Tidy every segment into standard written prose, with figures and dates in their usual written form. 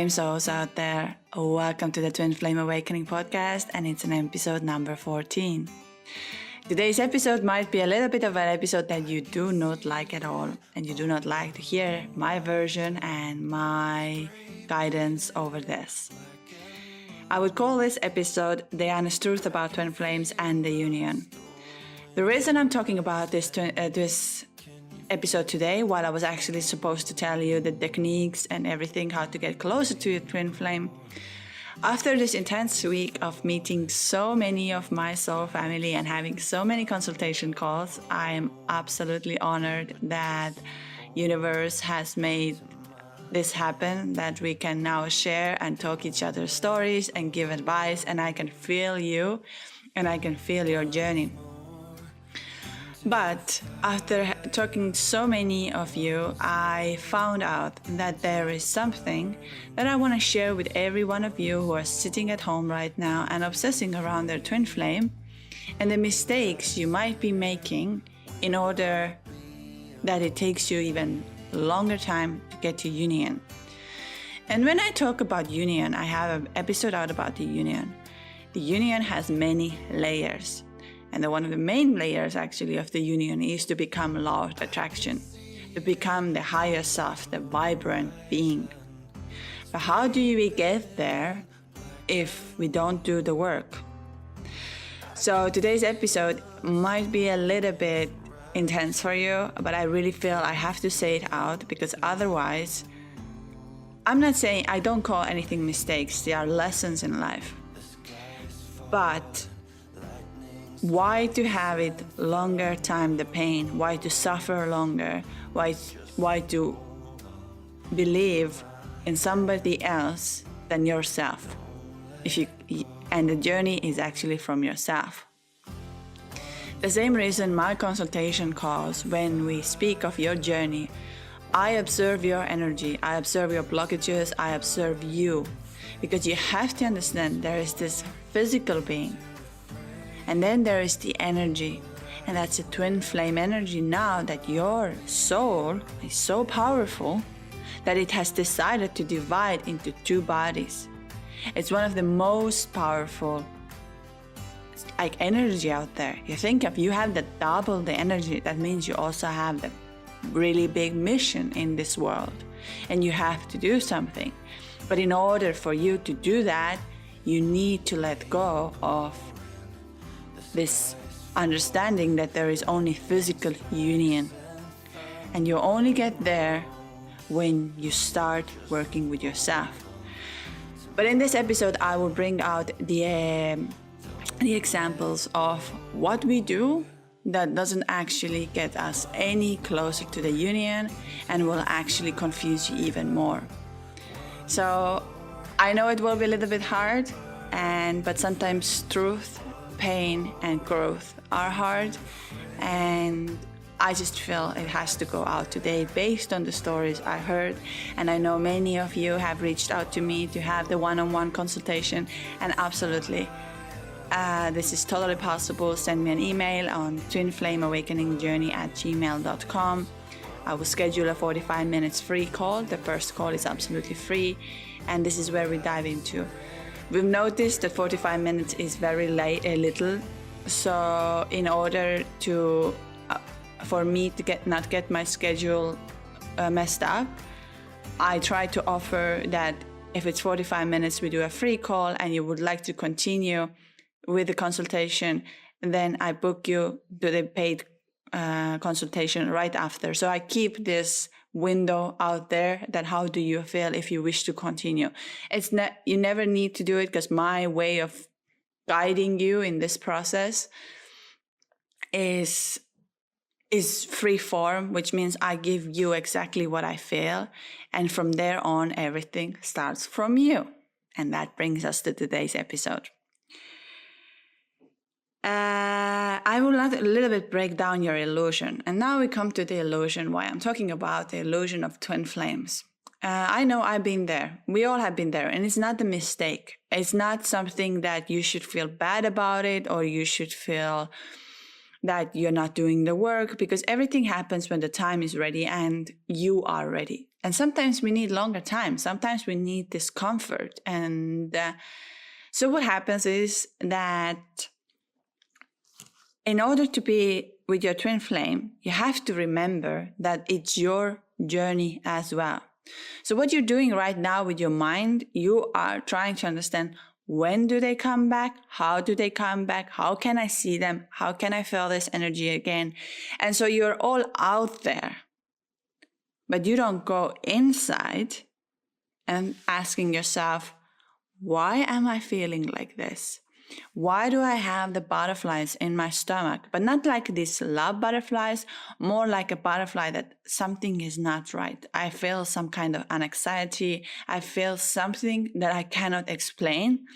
flame souls out there. Welcome to the Twin Flame Awakening podcast, and it's an episode number 14. Today's episode might be a little bit of an episode that you do not like at all, and you do not like to hear my version and my guidance over this. I would call this episode The Honest Truth About Twin Flames and the Union. The reason I'm talking about this episode today, while I was actually supposed to tell you the techniques and everything, how to get closer to your twin flame, after this intense week of meeting so many of my soul family and having so many consultation calls, I am absolutely honored that universe has made this happen, that we can now share and talk each other's stories and give advice, and I can feel you and I can feel your journey. But after talking to so many of you, I found out that there is something that I want to share with every one of you who are sitting at home right now and obsessing around their twin flame and the mistakes you might be making in order that it takes you even longer time to get to union. And when I talk about union, I have an episode out about the union. The union has many layers. And one of the main layers actually of the union is to become law of attraction, to become the higher self, the vibrant being. But how do we get there if we don't do the work? So today's episode might be a little bit intense for you, but I really feel I have to say it out, because otherwise, I'm not saying I don't call anything mistakes. They are lessons in life. But why to have it longer time, the pain? Why to suffer longer? Why to believe in somebody else than yourself? And the journey is actually from yourself. The same reason my consultation calls, when we speak of your journey, I observe your energy, I observe your blockages, I observe you. Because you have to understand there is this physical being. And then there is the energy, and that's a twin flame energy now that your soul is so powerful that it has decided to divide into two bodies. It's one of the most powerful energy out there. You think if you have double the energy, that means you also have the really big mission in this world, and you have to do something. But in order for you to do that, you need to let go of this understanding that there is only physical union. And you only get there when you start working with yourself. But in this episode, I will bring out the examples of what we do that doesn't actually get us any closer to the union and will actually confuse you even more. So I know it will be a little bit hard, but sometimes truth, pain and growth are hard, and I just feel it has to go out today based on the stories I heard. And I know many of you have reached out to me to have the one-on-one consultation, and absolutely this is totally possible. Send me an email on twinflameawakeningjourney@gmail.com. I will schedule a 45 minutes free call. The first call is absolutely free, and this is where we dive into. We've noticed that 45 minutes is very little, so in order to for me to not get my schedule messed up, I try to offer that if it's 45 minutes, we do a free call, and you would like to continue with the consultation, then I book you to the paid consultation right after. So I keep this window out there, that how do you feel if you wish to continue. It's not, you never need to do it, because my way of guiding you in this process is free form, which means I give you exactly what I feel, and from there on everything starts from you. And that brings us to today's episode. I will let a little bit break down your illusion. And now we come to the illusion, why I'm talking about the illusion of twin flames. I know I've been there. We all have been there. And it's not a mistake. It's not something that you should feel bad about it, or you should feel that you're not doing the work, because everything happens when the time is ready and you are ready. And sometimes we need longer time. Sometimes we need discomfort. And so what happens is that in order to be with your twin flame, you have to remember that it's your journey as well. So what you're doing right now with your mind, you are trying to understand, when do they come back? How do they come back? How can I see them? How can I feel this energy again? And so you're all out there, but you don't go inside and asking yourself, why am I feeling like this? Why do I have the butterflies in my stomach? But not like these love butterflies, more like a butterfly that something is not right. I feel some kind of anxiety. I feel something that I cannot explain.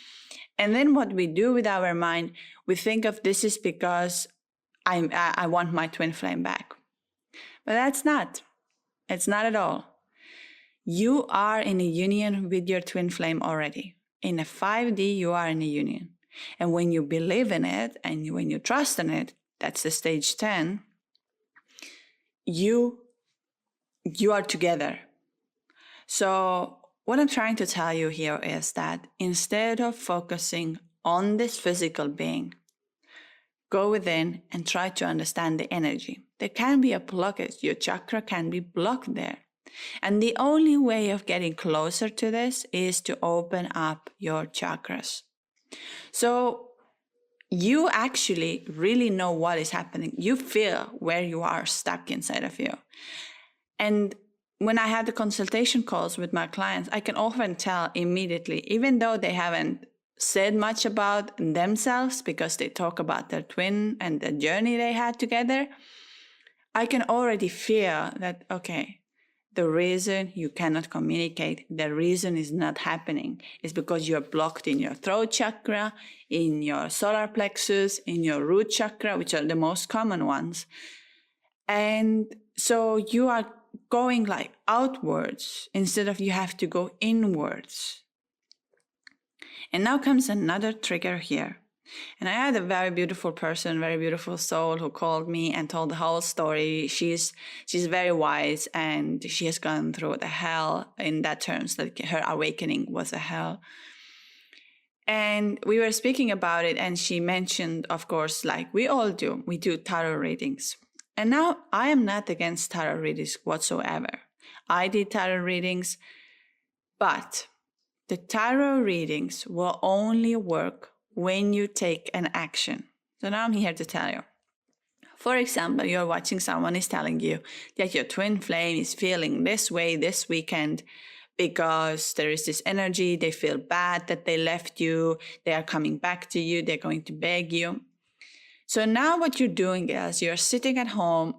And then what we do with our mind, we think of this is because I want my twin flame back. But that's not. It's not at all. You are in a union with your twin flame already. In a 5D, you are in a union. And when you believe in it and when you trust in it, that's the stage 10, you are together. So what I'm trying to tell you here is that instead of focusing on this physical being, go within and try to understand the energy. There can be a blockage. Your chakra can be blocked there. And the only way of getting closer to this is to open up your chakras. So you actually really know what is happening. You feel where you are stuck inside of you. And when I had the consultation calls with my clients, I can often tell immediately, even though they haven't said much about themselves because they talk about their twin and the journey they had together, I can already feel that, okay, the reason you cannot communicate, the reason is not happening is because you're blocked in your throat chakra, in your solar plexus, in your root chakra, which are the most common ones. And so you are going like outwards instead of you have to go inwards. And now comes another trigger here. And I had a very beautiful person, very beautiful soul who called me and told the whole story. She's very wise and she has gone through the hell in that terms, that her awakening was a hell. And we were speaking about it and she mentioned, of course, like we all do, we do tarot readings. And now I am not against tarot readings whatsoever. I did tarot readings, but the tarot readings will only work when you take an action. So now I'm here to tell you. For example, you're watching someone is telling you that your twin flame is feeling this way this weekend because there is this energy, they feel bad that they left you, they are coming back to you, they're going to beg you. So now what you're doing is you're sitting at home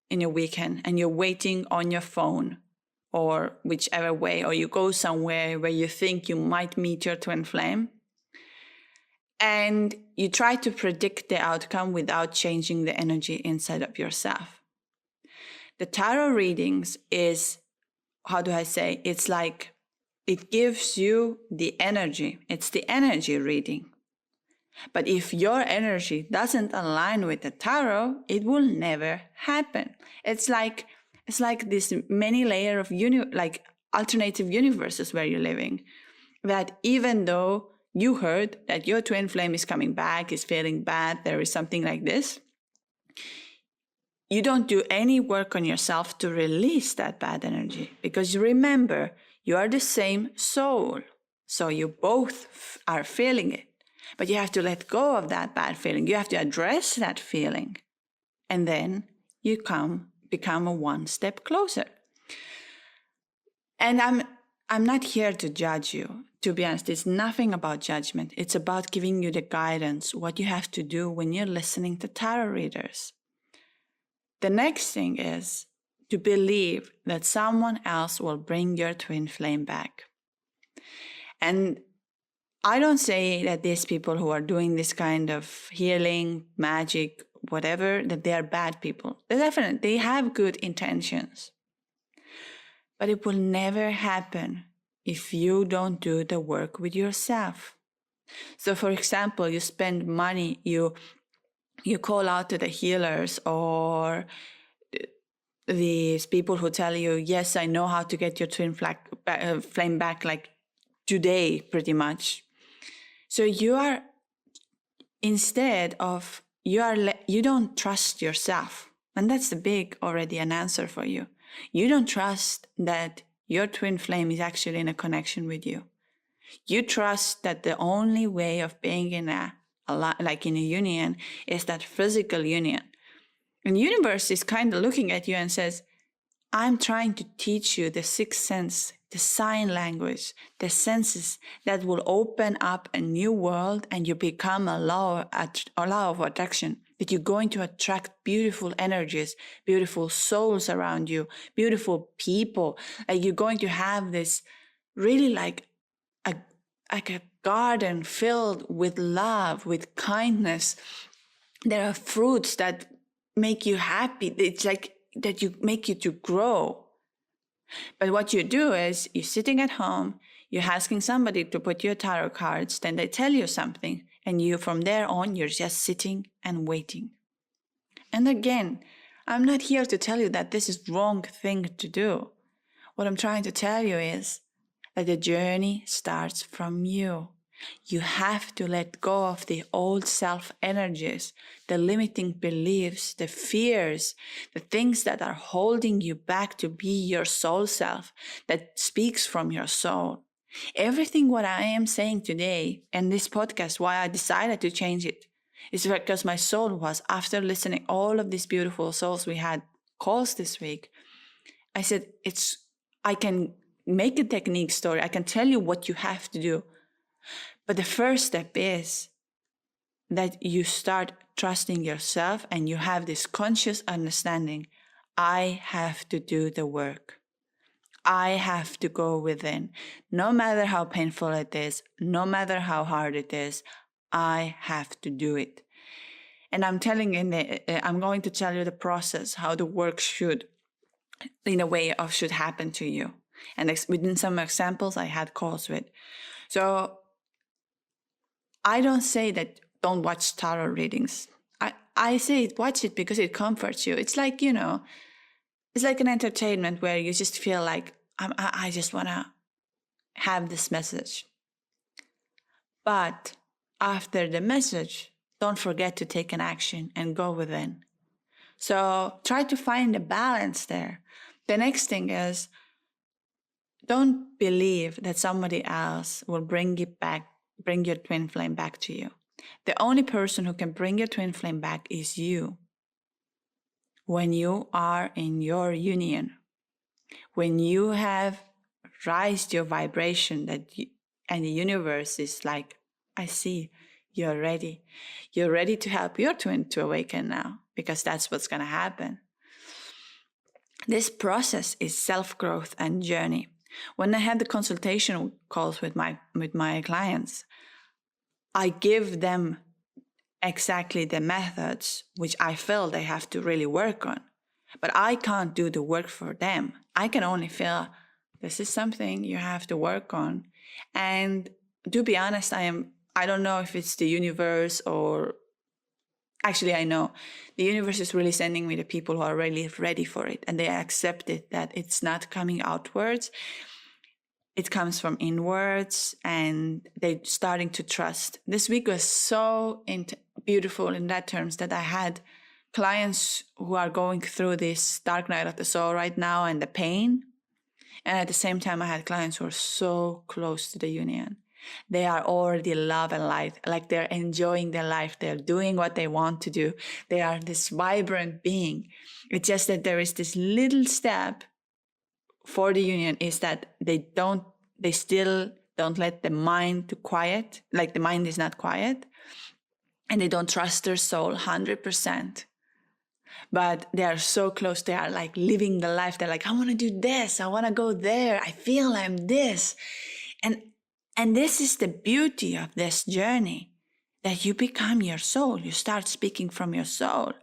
in your weekend and you're waiting on your phone or whichever way, or you go somewhere where you think you might meet your twin flame. And you try to predict the outcome without changing the energy inside of yourself. The tarot readings is, how do I say, it's like it gives you the energy. It's the energy reading. But if your energy doesn't align with the tarot, it will never happen. It's like this many layer of like alternative universes where you're living. That even though you heard that your twin flame is coming back, is feeling bad, there is something like this, you don't do any work on yourself to release that bad energy, because you remember, you are the same soul. So you both are feeling it, but you have to let go of that bad feeling. You have to address that feeling, and then you become a one step closer. And I'm not here to judge you. To be honest, it's nothing about judgment. It's about giving you the guidance, what you have to do when you're listening to tarot readers. The next thing is to believe that someone else will bring your twin flame back. And I don't say that these people who are doing this kind of healing, magic, whatever, that they are bad people. They have good intentions. But it will never happen if you don't do the work with yourself. So for example, you spend money, you call out to the healers or these people who tell you, yes, I know how to get your twin flame back like today, pretty much. So you are, instead of, you don't trust yourself. And that's the big already an answer for you. You don't trust that your twin flame is actually in a connection with you. You trust that the only way of being in a union is that physical union. And the universe is kind of looking at you and says, I'm trying to teach you the sixth sense, the sign language, the senses that will open up a new world, and you become a law of attraction, that you're going to attract beautiful energies, beautiful souls around you, beautiful people. Like you're going to have this really like a garden filled with love, with kindness. There are fruits that make you happy. It's like that you make you to grow. But what you do is you're sitting at home, you're asking somebody to put your tarot cards, then they tell you something, and you from there on, you're just sitting and waiting. And again, I'm not here to tell you that this is the wrong thing to do. What I'm trying to tell you is that the journey starts from you. You have to let go of the old self energies, the limiting beliefs, the fears, the things that are holding you back to be your soul self that speaks from your soul. Everything what I am saying today and this podcast, why I decided to change it, is because my soul was, after listening all of these beautiful souls we had calls this week, I said, I can make a technique story. I can tell you what you have to do. But the first step is that you start trusting yourself and you have this conscious understanding. I have to do the work. I have to go within. No matter how painful it is, no matter how hard it is, I have to do it. And I'm going to tell you the process, how the work should happen to you. And within some examples I had calls with. So I don't say that don't watch tarot readings. I say watch it because it comforts you. It's like, it's like an entertainment where you just feel like, I just want to have this message. But after the message, don't forget to take an action and go within. So try to find a balance there. The next thing is, don't believe that somebody else will bring your twin flame back to you. The only person who can bring your twin flame back is you. When you are in your union, when you have raised your vibration, and the universe is like, I see, you're ready. You're ready to help your twin to awaken now, because that's what's going to happen. This process is self-growth and journey. When I had the consultation calls with my clients, I give them exactly the methods which I feel they have to really work on. But I can't do the work for them. I can only feel this is something you have to work on. And to be honest, I don't know if it's the universe or... Actually, I know the universe is really sending me the people who are really ready for it, and they accepted that it's not coming outwards. It comes from inwards, and they're starting to trust. This week was so beautiful in that terms that I had clients who are going through this dark night of the soul right now and the pain. And at the same time, I had clients who are so close to the union. They are already love and light, like they're enjoying their life. They're doing what they want to do. They are this vibrant being. It's just that there is this little step for the union, is that they still don't let the mind to quiet, like the mind is not quiet, and they don't trust their soul 100%. But they are so close. They are like living the life. They're like, I want to do this. I want to go there. I feel I'm this. And this is the beauty of this journey, that you become your soul. You start speaking from your soul.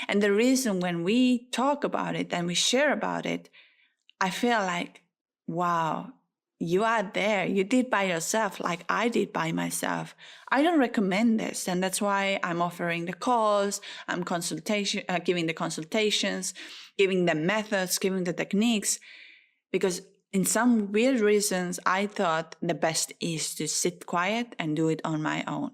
And the reason when we talk about it and we share about it, I feel like, wow, you are there. You did by yourself, like I did by myself. I don't recommend this, and that's why I'm offering the calls. I'm giving the consultations, giving the methods, giving the techniques, because in some weird reasons, I thought the best is to sit quiet and do it on my own,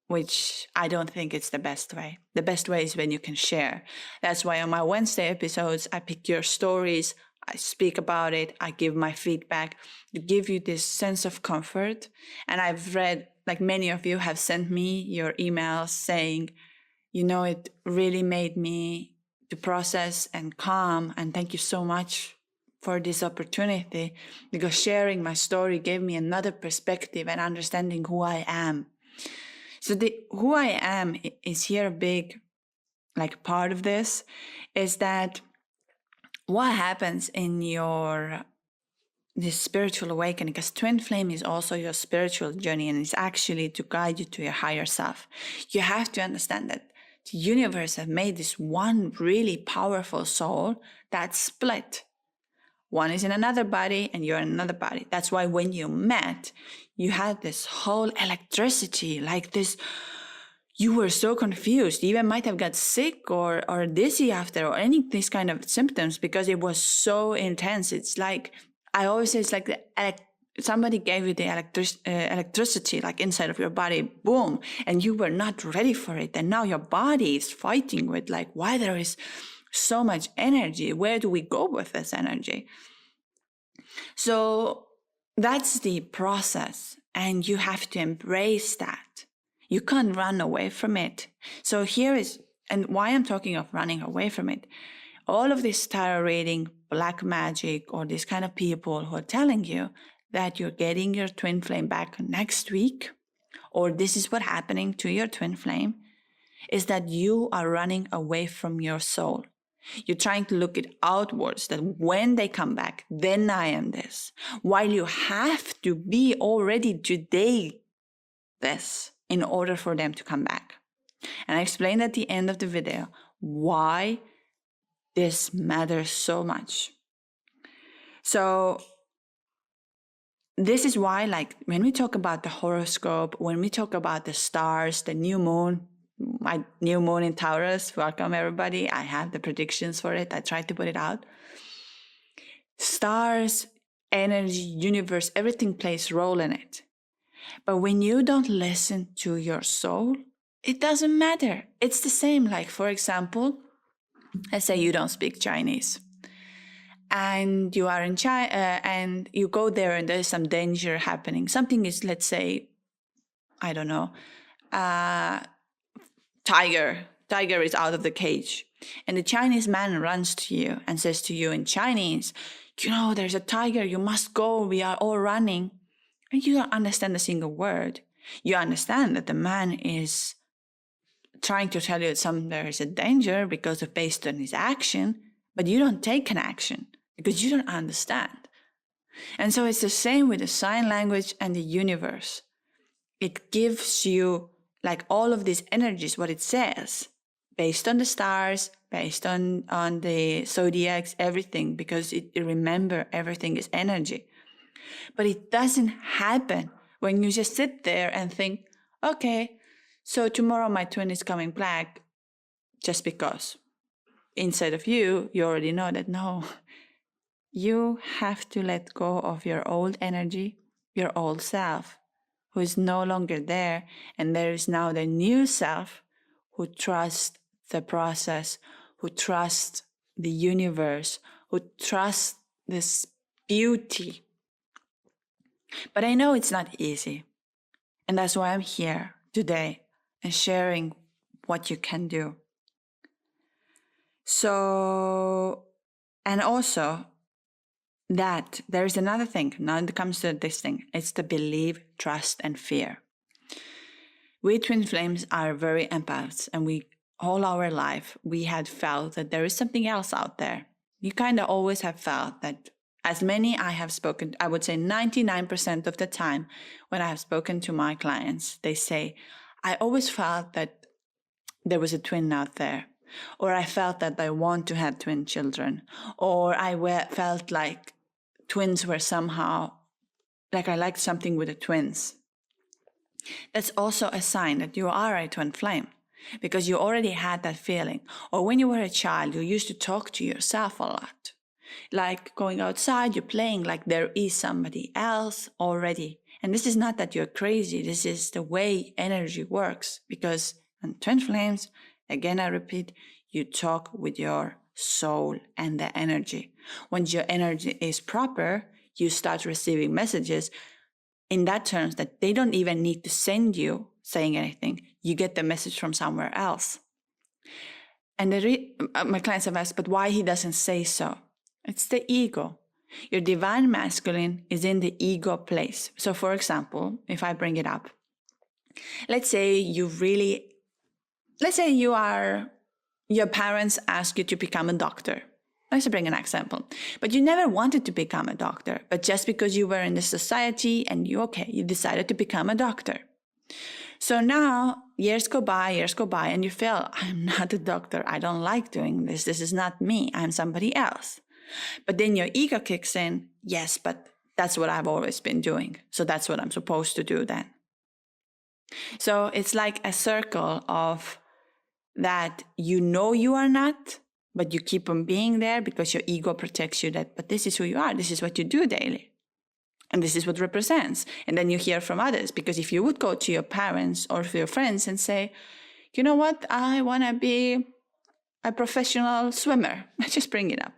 which I don't think it's the best way. The best way is when you can share. That's why on my Wednesday episodes, I pick your stories, I speak about it, I give my feedback to give you this sense of comfort. And I've read, like many of you have sent me your emails saying, it really made me to process and calm. And thank you so much for this opportunity, because sharing my story gave me another perspective and understanding who I am. So who I am is here a big part of this, is that what happens in this spiritual awakening, because twin flame is also your spiritual journey, and it's actually to guide you to your higher self. You have to understand that the universe has made this one really powerful soul that's split. One is in another body and you're in another body. That's why when you met, you had this whole electricity, like this. You were so confused. You even might have got sick or dizzy after, or any of these kind of symptoms, because it was so intense. It's like, I always say, it's like somebody gave you the electricity, like inside of your body, boom, and you were not ready for it. And now your body is fighting with why there is so much energy. Where do we go with this energy? So that's the process, and you have to embrace that. You can't run away from it. So here is, and why I'm talking of running away from it. All of this tarot reading, black magic, or this kind of people who are telling you that you're getting your twin flame back next week, or this is what's happening to your twin flame, is that you are running away from your soul. You're trying to look it outwards, that when they come back, then I am this. While you have to be already today this in order for them to come back. And I explained at the end of the video why this matters so much. So this is why, when we talk about the horoscope, when we talk about the stars, the new moon, my new moon in Taurus, welcome everybody. I have the predictions for it. I tried to put it out. Stars, energy, universe, everything plays a role in it. But when you don't listen to your soul, it doesn't matter. It's the same. For example, let's say you don't speak Chinese, and you are in China, and you go there, and there's some danger happening. Something is, let's say, I don't know, tiger is out of the cage, and the Chinese man runs to you and says to you in Chinese, there's a tiger, you must go, we are all running. And you don't understand a single word. You understand that the man is trying to tell you that there is a danger based on his action, but you don't take an action because you don't understand. And so it's the same with the sign language and the universe. It gives you all of these energies, what it says, based on the stars, based on the zodiacs, everything, because remember, everything is energy. But it doesn't happen when you just sit there and think, okay, so tomorrow my twin is coming back just because. Inside of you already know that no, you have to let go of your old energy, your old self, who is no longer there. And there is now the new self who trusts the process, who trusts the universe, who trusts this beauty. But I know it's not easy. And that's why I'm here today and sharing what you can do. So, and also that there is another thing. Now it comes to this thing. It's the belief, trust, and fear. We twin flames are very empaths, and all our life, we had felt that there is something else out there. You kind of always have felt that. As many I have spoken, I would say 99% of the time when I have spoken to my clients, they say, I always felt that there was a twin out there, or I felt that I want to have twin children, or I felt like twins were somehow like I liked something with the twins. That's also a sign that you are a twin flame, because you already had that feeling. Or when you were a child, you used to talk to yourself a lot. Like going outside, you're playing like there is somebody else already. And this is not that you're crazy. This is the way energy works. Because on twin flames, again, I repeat, you talk with your soul and the energy. Once your energy is proper, you start receiving messages in that terms that they don't even need to send you saying anything. You get the message from somewhere else. And my clients have asked, but why he doesn't say so? It's the ego. Your divine masculine is in the ego place. So for example, if I bring it up, let's say your parents ask you to become a doctor. Let's bring an example. But you never wanted to become a doctor, but just because you were in the society and you decided to become a doctor. So now years go by, and you feel, I'm not a doctor. I don't like doing this. This is not me. I'm somebody else. But then your ego kicks in. Yes, but that's what I've always been doing. So that's what I'm supposed to do then. So it's like a circle of that you are not, but you keep on being there because your ego protects you that, but this is who you are. This is what you do daily. And this is what represents. And then you hear from others, because if you would go to your parents or to your friends and say, you know what, I want to be a professional swimmer. Just bring it up.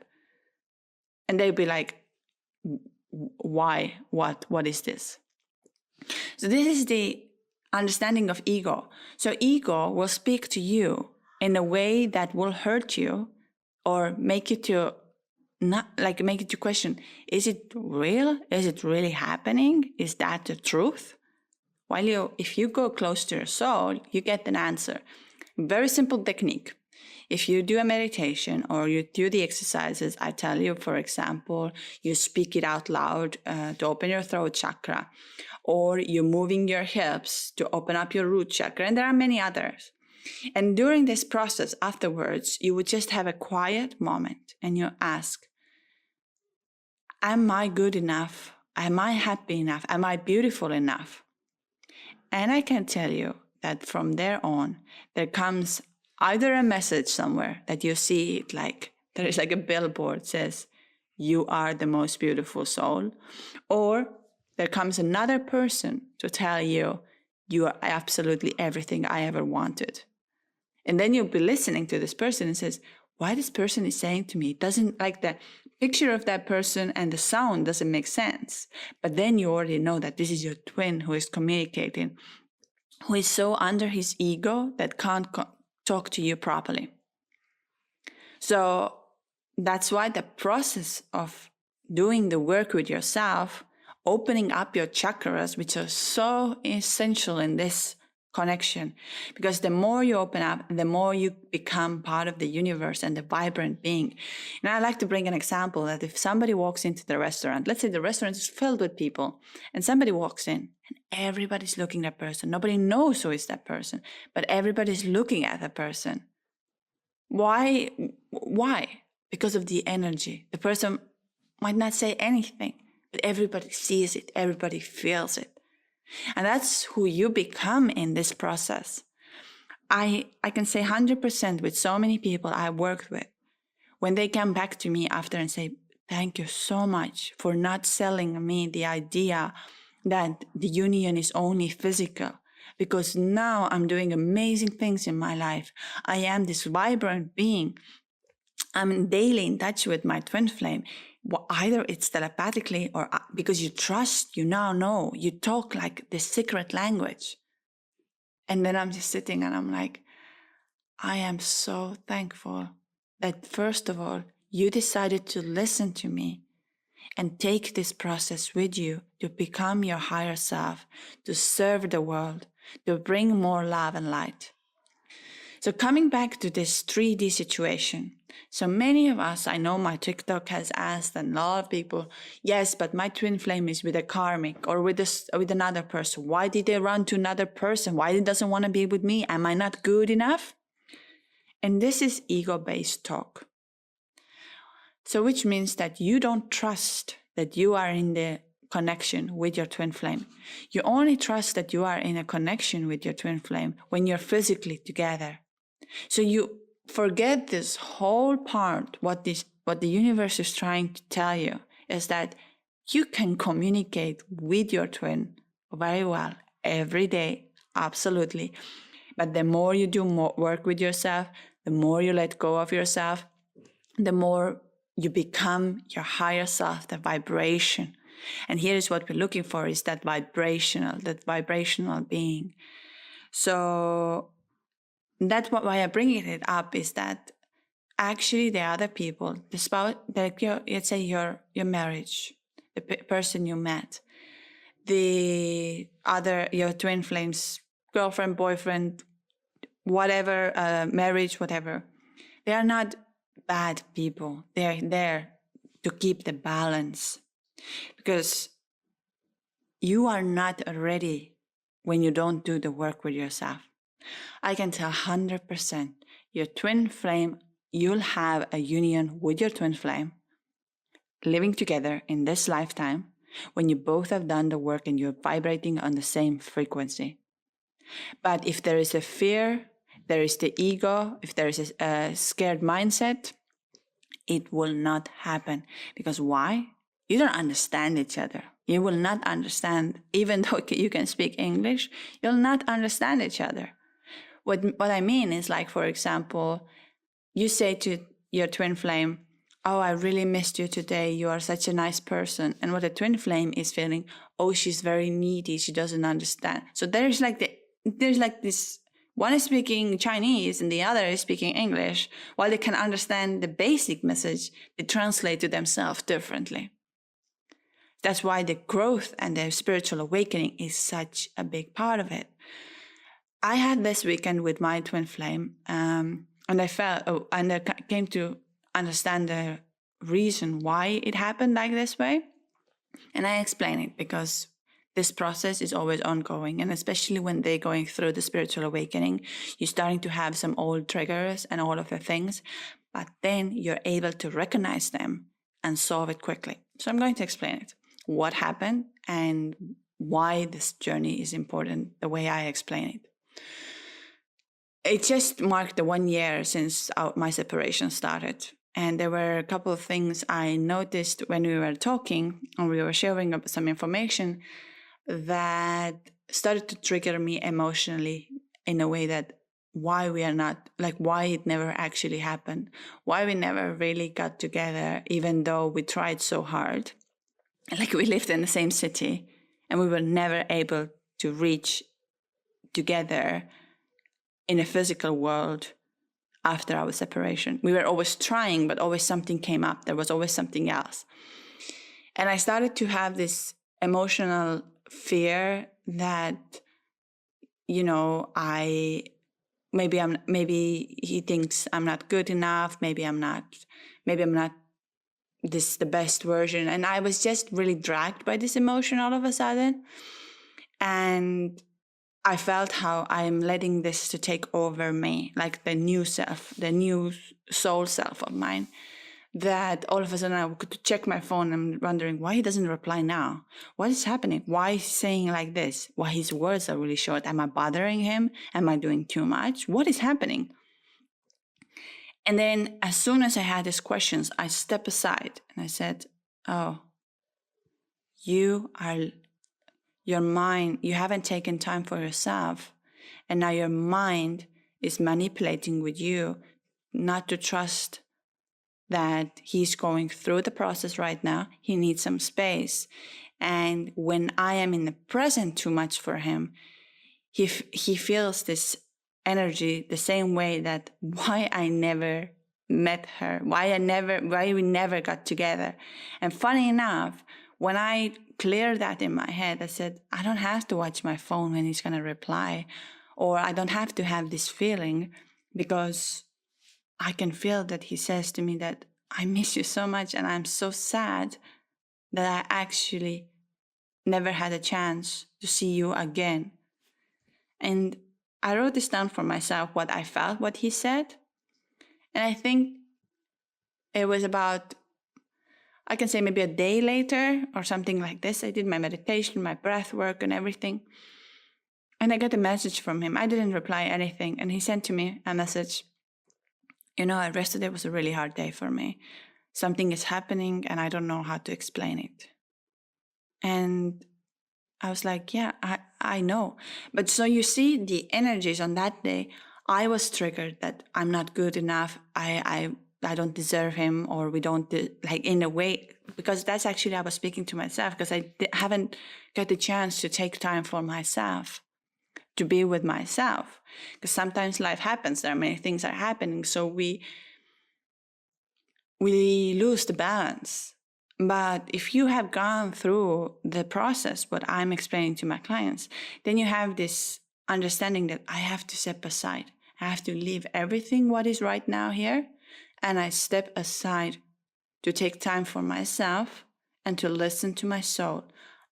And they'd be like, why? What is this? So this is the understanding of ego. So ego will speak to you in a way that will hurt you or make you to question, is it real? Is it really happening? Is that the truth? If you go close to your soul, you get an answer. Very simple technique. If you do a meditation or you do the exercises, I tell you, for example, you speak it out loud to open your throat chakra, or you're moving your hips to open up your root chakra, and there are many others. And during this process afterwards, you would just have a quiet moment and you ask, am I good enough? Am I happy enough? Am I beautiful enough? And I can tell you that from there on, there comes either a message somewhere that you see it like, there is like a billboard says, you are the most beautiful soul. Or there comes another person to tell you, you are absolutely everything I ever wanted. And then you'll be listening to this person and says, why this person is saying to me, it doesn't, like the picture of that person and the sound doesn't make sense. But then you already know that this is your twin who is communicating, who is so under his ego that can't talk to you properly. So that's why the process of doing the work with yourself, opening up your chakras, which are so essential in this connection, because the more you open up, the more you become part of the universe and the vibrant being. And I like to bring an example that if somebody walks into the restaurant, let's say the restaurant is filled with people, and somebody walks in and everybody's looking at that person. Nobody knows who is that person, but everybody's looking at that person. Why? Because of the energy. The person might not say anything, but everybody sees it, everybody feels it. And that's who you become in this process. I can say 100% with so many people I worked with, when they come back to me after and say, thank you so much for not selling me the idea that the union is only physical, because now I'm doing amazing things in my life. I am this vibrant being. I'm daily in touch with my twin flame. Well, either it's telepathically or because you trust, you now know, you talk like the secret language. And then I'm just sitting and I'm like, I am so thankful that first of all, you decided to listen to me and take this process with you to become your higher self, to serve the world, to bring more love and light. So coming back to this 3D situation, so many of us, I know my TikTok has asked, and a lot of people, yes, but my twin flame is with a karmic or with another person. Why did they run to another person? Why it doesn't want to be with me? Am I not good enough? And this is ego-based talk. So which means that you don't trust that you are in the connection with your twin flame. You only trust that you are in a connection with your twin flame when you're physically together. So you forget this whole part. What the universe is trying to tell you is that you can communicate with your twin very well every day, absolutely. But the more you do more work with yourself, the more you let go of yourself, the more you become your higher self, the vibration. And here is what we're looking for, is that vibrational being. So that's why I'm bringing it up, is that actually the other people, the spouse, let's say your marriage, the person you met, your twin flames, girlfriend, boyfriend, whatever, marriage, whatever, they are not bad people. They're there to keep the balance, because you are not ready when you don't do the work with yourself. I can tell 100% your twin flame, you'll have a union with your twin flame living together in this lifetime when you both have done the work and you're vibrating on the same frequency. But if there is a fear, there is the ego, if there is a scared mindset, it will not happen. Because why? You don't understand each other. You will not understand, even though you can speak English, you'll not understand each other. What I mean is, like, for example, you say to your twin flame, oh, I really missed you today. You are such a nice person. And what a twin flame is feeling, oh, she's very needy. She doesn't understand. So there's like this, one is speaking Chinese and the other is speaking English. While they can understand the basic message, they translate to themselves differently. That's why the growth and the spiritual awakening is such a big part of it. I had this weekend with my twin flame, and I came to understand the reason why it happened like this way. And I explain it because this process is always ongoing. And especially when they're going through the spiritual awakening, you're starting to have some old triggers and all of the things, but then you're able to recognize them and solve it quickly. So I'm going to explain it, what happened and why this journey is important, the way I explain it. It just marked the 1 year since my separation started. And there were a couple of things I noticed when we were talking and we were sharing some information that started to trigger me emotionally in a way that why it never actually happened, why we never really got together, even though we tried so hard. Like, we lived in the same city and we were never able to reach together in a physical world after our separation. We were always trying, but always something came up. There was always something else. And I started to have this emotional fear that, maybe he thinks I'm not good enough. Maybe I'm not this the best version. And I was just really dragged by this emotion all of a sudden. And I felt how I'm letting this to take over me, like the new self, the new soul self of mine, that all of a sudden I could check my phone and wondering why he doesn't reply now. What is happening? Why is he saying like this? Why his words are really short? Am I bothering him? Am I doing too much? What is happening? And then as soon as I had these questions, I stepped aside and I said, oh, your mind, you haven't taken time for yourself. And now your mind is manipulating with you not to trust that he's going through the process right now. He needs some space. And when I am in the present too much for him, he feels this energy the same way that why I never met her, why we never got together. And funny enough, when I cleared that in my head, I said, I don't have to watch my phone when he's going to reply, or I don't have to have this feeling, because I can feel that he says to me that I miss you so much and I'm so sad that I actually never had a chance to see you again. And I wrote this down for myself, what I felt, what he said. And I think it was about I can say maybe a day later or something like this, I did my meditation, my breath work and everything. And I got a message from him. I didn't reply anything. And he sent to me a message. Yesterday was a really hard day for me. Something is happening and I don't know how to explain it. And I was like, yeah, I know. But so you see the energies on that day, I was triggered that I'm not good enough. I don't deserve him, or we don't, like, in a way, because that's actually, I was speaking to myself because I haven't got the chance to take time for myself, to be with myself. Because sometimes life happens, there are many things are happening, so we lose the balance. But if you have gone through the process, what I'm explaining to my clients, then you have this understanding that I have to step aside. I have to leave everything what is right now here, and I step aside to take time for myself and to listen to my soul.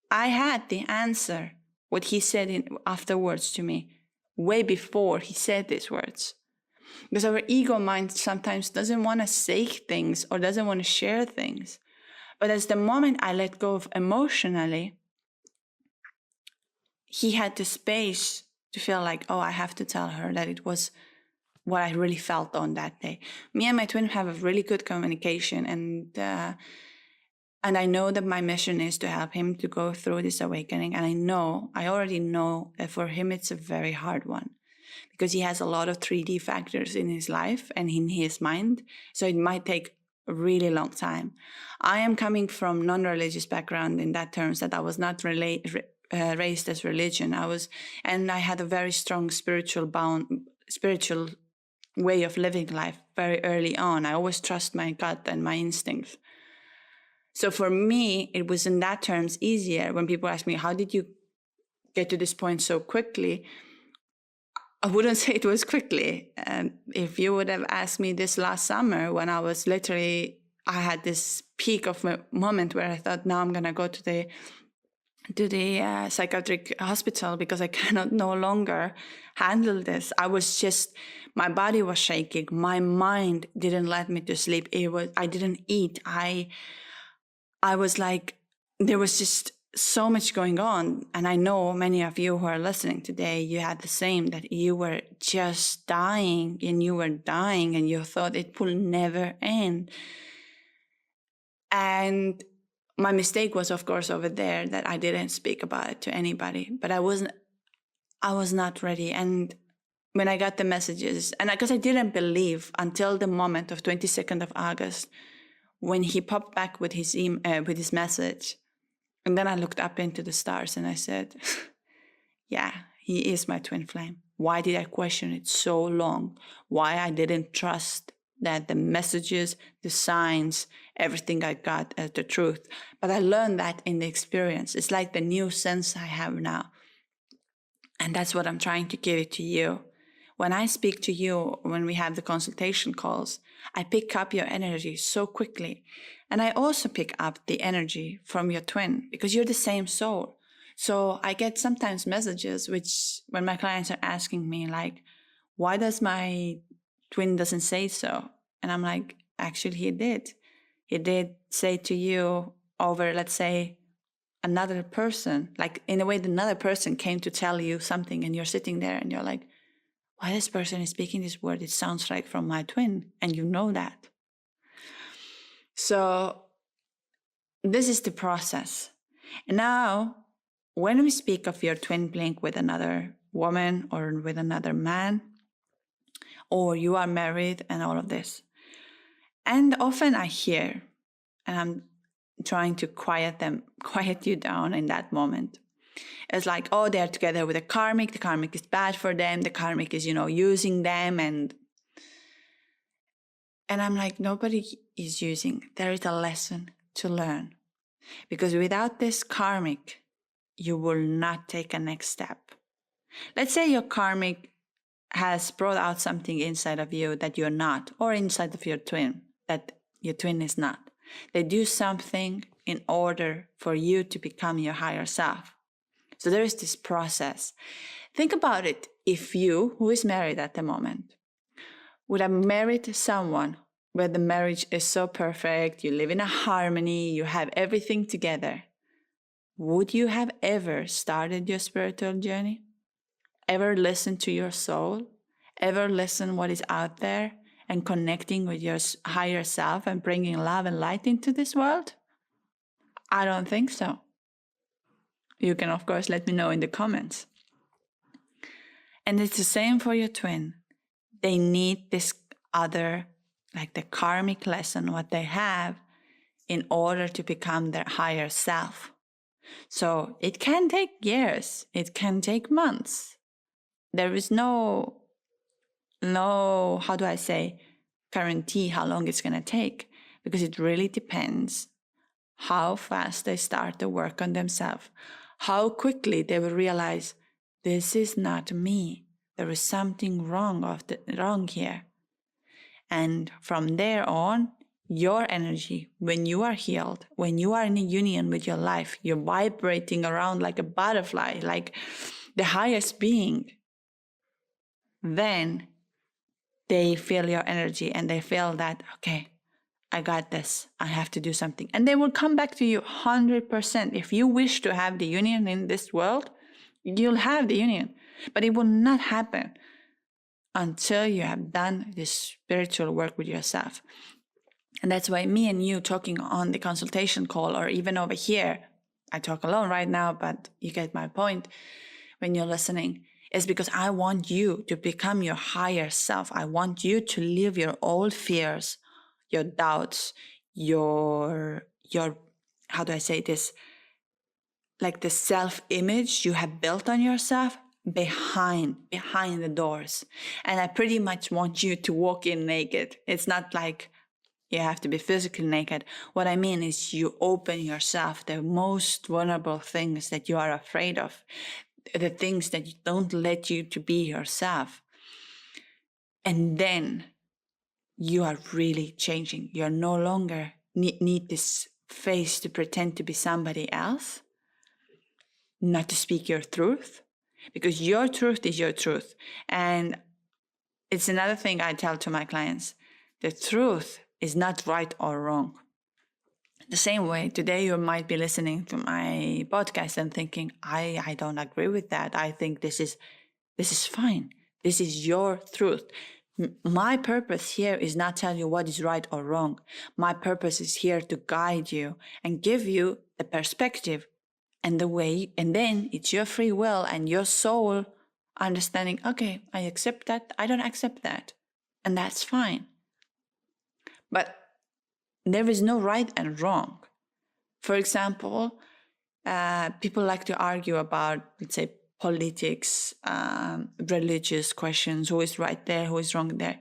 I had the answer, what he said afterwards to me, way before he said these words. Because our ego mind sometimes doesn't want to say things or doesn't want to share things. But as the moment I let go of emotionally, he had the space to feel like, oh, I have to tell her that it was what I really felt on that day. Me and my twin have a really good communication, and I know that my mission is to help him to go through this awakening. And I already know that for him it's a very hard one, because he has a lot of 3D factors in his life and in his mind. So it might take a really long time. I am coming from non-religious background in that terms, that I was not raised as religion. I had a very strong spiritual way of living life very early on. I always trust my gut and my instincts. So for me, it was in that terms easier when people ask me, how did you get to this point so quickly? I wouldn't say it was quickly. If you would have asked me this last summer, when I had this peak of a moment where I thought, now I'm going to go to the psychiatric hospital because I cannot no longer handle this. My body was shaking. My mind didn't let me to sleep. I didn't eat. I was like, there was just so much going on. And I know many of you who are listening today, you had the same, that you were just dying and you thought it will never end. And my mistake was, of course, over there, that I didn't speak about it to anybody, but I was not ready. And when I got the messages, and because I didn't believe until the moment of 22nd of August, when he popped back with his message. And then I looked up into the stars and I said, yeah, he is my twin flame. Why did I question it so long? Why I didn't trust that the messages, the signs, everything I got as the truth. But I learned that in the experience. It's like the new sense I have now. And that's what I'm trying to give it to you. When I speak to you, when we have the consultation calls, I pick up your energy so quickly. And I also pick up the energy from your twin, because you're the same soul. So I get sometimes messages when my clients are asking me, like, why does my twin doesn't say so? And I'm like, actually, he did. He did say to you over, let's say, another person. Like, in a way, another person came to tell you something, and you're sitting there and you're like, why this person is speaking this word? It sounds like from my twin, and you know that. So this is the process. And now, when we speak of your twin link with another woman or with another man, or you are married and all of this, and often I hear, and I'm trying to quiet you down in that moment. It's like, oh, they're together with a karmic. The karmic is bad for them. The karmic is, using them. And I'm like, nobody is using. There is a lesson to learn. Because without this karmic, you will not take a next step. Let's say your karmic has brought out something inside of you that you're not, or inside of your twin that your twin is not. They do something in order for you to become your higher self. So there is this process. Think about it. If you, who is married at the moment, would have married someone where the marriage is so perfect, you live in a harmony, you have everything together, would you have ever started your spiritual journey? Ever listened to your soul? Ever listen what is out there and connecting with your higher self and bringing love and light into this world? I don't think so. You can, of course, let me know in the comments. And it's the same for your twin. They need this other, like the karmic lesson, what they have, in order to become their higher self. So it can take years. It can take months. There is no, how do I say, guarantee how long it's going to take, because it really depends how fast they start to work on themselves, how quickly they will realize, this is not me. There is something wrong here. And from there on, your energy, when you are healed, when you are in a union with your life, you're vibrating around like a butterfly, like the highest being, then they feel your energy and they feel that, okay, I got this. I have to do something. And they will come back to you 100%. If you wish to have the union in this world, you'll have the union. But it will not happen until you have done this spiritual work with yourself. And that's why me and you talking on the consultation call, or even over here, I talk alone right now, but you get my point when you're listening, is because I want you to become your higher self. I want you to leave your old fears, your doubts, your how do I say this, like the self-image you have built on yourself behind the doors. And I pretty much want you to walk in naked. It's not like you have to be physically naked. What I mean is you open yourself, the most vulnerable things that you are afraid of, the things that don't let you to be yourself. And then you are really changing. You're no longer need this face to pretend to be somebody else, not to speak your truth, because your truth is your truth. And it's another thing I tell to my clients. The truth is not right or wrong. The same way, today you might be listening to my podcast and thinking, I don't agree with that. I think this is fine. This is your truth. My purpose here is not tell you what is right or wrong. My purpose is here to guide you and give you the perspective and the way, and then it's your free will and your soul understanding, okay, I accept that, I don't accept that, and that's fine. But there is no right and wrong. For example, people like to argue about, let's say, politics, religious questions, who is right there, who is wrong there.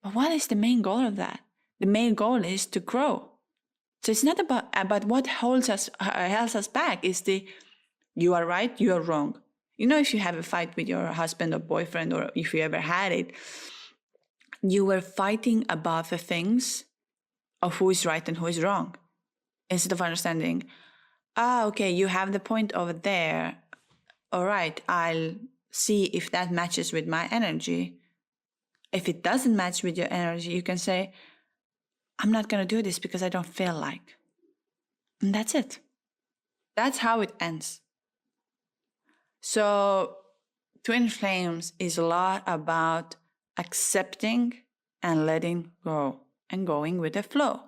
But what is the main goal of that? The main goal is to grow. So it's not about what holds us back. It's you are right, you are wrong. You know, if you have a fight with your husband or boyfriend, or if you ever had it, you were fighting about the things of who is right and who is wrong, instead of understanding, okay, you have the point over there. All right, I'll see if that matches with my energy. If it doesn't match with your energy, you can say, I'm not going to do this because I don't feel like. And that's it. That's how it ends. So Twin Flames is a lot about accepting and letting go and going with the flow.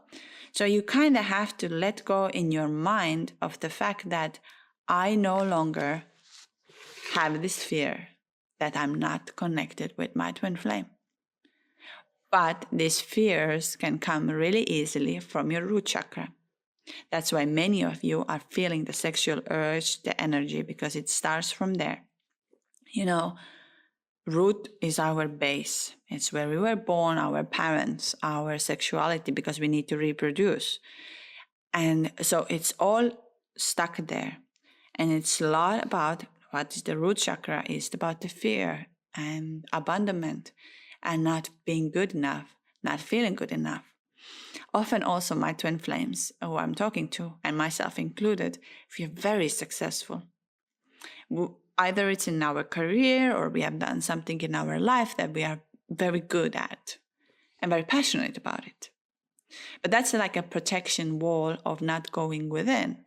So you kind of have to let go in your mind of the fact that I no longer have this fear that I'm not connected with my twin flame. But these fears can come really easily from your root chakra. That's why many of you are feeling the sexual urge, the energy, because it starts from there. You know, root is our base. It's where we were born, our parents, our sexuality, because we need to reproduce. And so it's all stuck there. And it's a lot about what is the root chakra is about the fear and abandonment and not being good enough, not feeling good enough. Often also my twin flames, who I'm talking to, and myself included, feel very successful. Either it's in our career or we have done something in our life that we are very good at. and very passionate about it. But that's like a protection wall of not going within.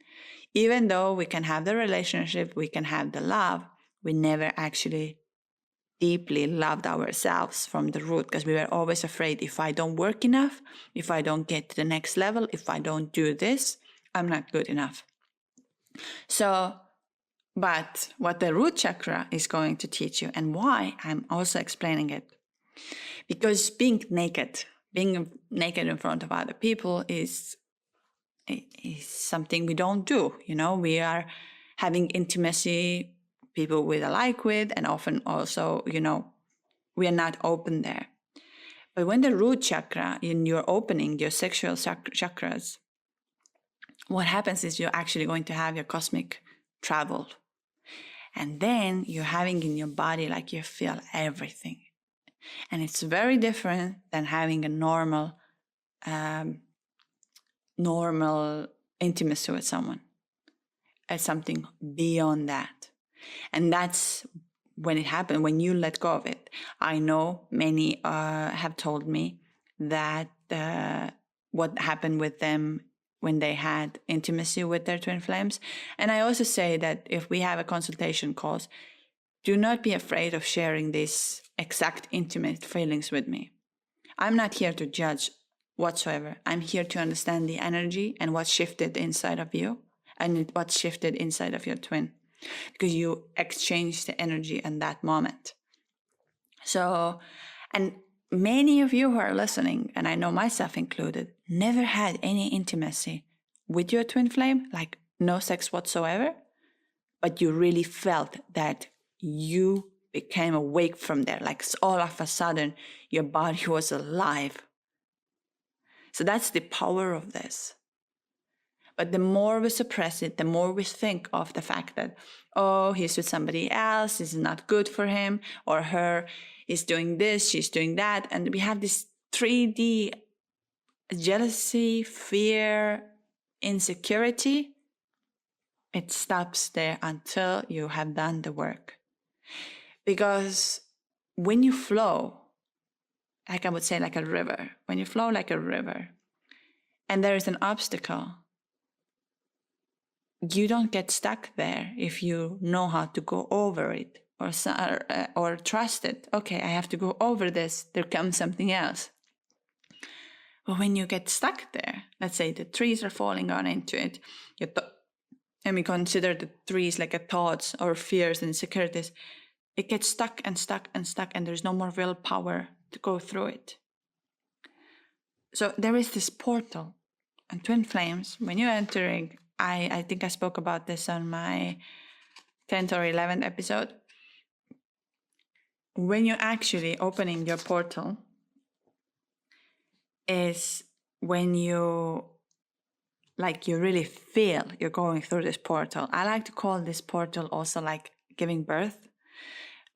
Even though we can have the relationship, we can have the love, we never actually deeply loved ourselves from the root, because we were always afraid, if I don't work enough, if I don't get to the next level, if I don't do this, I'm not good enough. So, but what the root chakra is going to teach you, and why I'm also explaining it, because being naked in front of other people is something we don't do. We are having intimacy, people we like with, and often also, we are not open there. But when the root chakra, in your opening your sexual chakras, what happens is you're actually going to have your cosmic travel. And then you're having in your body, like you feel everything. And it's very different than having a normal intimacy with someone. It's something beyond that. And that's when it happened, when you let go of it. I know many have told me that what happened with them when they had intimacy with their twin flames. And I also say that if we have a consultation course, do not be afraid of sharing these exact intimate feelings with me. I'm not here to judge whatsoever. I'm here to understand the energy and what shifted inside of you and what shifted inside of your twin, because you exchanged the energy in that moment. So, and many of you who are listening, and I know myself included, never had any intimacy with your twin flame, like no sex whatsoever, but you really felt that you became awake from there, like all of a sudden your body was alive. So that's the power of this. But the more we suppress it, the more we think of the fact that, oh, he's with somebody else, this is not good for him or her, he's doing this, she's doing that. And we have this 3D jealousy, fear, insecurity. It stops there until you have done the work. Because when you flow, like I would say, like a river, when you flow like a river and there is an obstacle, you don't get stuck there if you know how to go over it or trust it. Okay, I have to go over this. There comes something else. But when you get stuck there, let's say the trees are falling on into it, and we consider the trees like a thoughts or fears and insecurities, it gets stuck and stuck and stuck, and there's no more willpower to go through it. So there is this portal. And twin flames, when you're entering, I think I spoke about this on my 10th or 11th episode. When you're actually opening your portal is when you really feel you're going through this portal. I like to call this portal also like giving birth.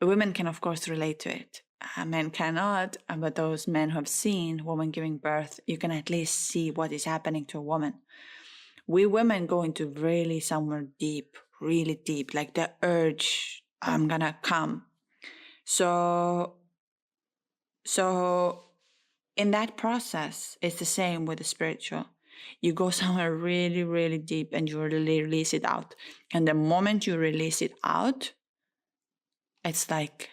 Women can, of course, relate to it. Men cannot, but those men who have seen women giving birth, you can at least see what is happening to a woman. We women go into really somewhere deep, really deep, like the urge, I'm gonna come. So in that process, it's the same with the spiritual. You go somewhere really, really deep and you really release it out. And the moment you release it out, it's like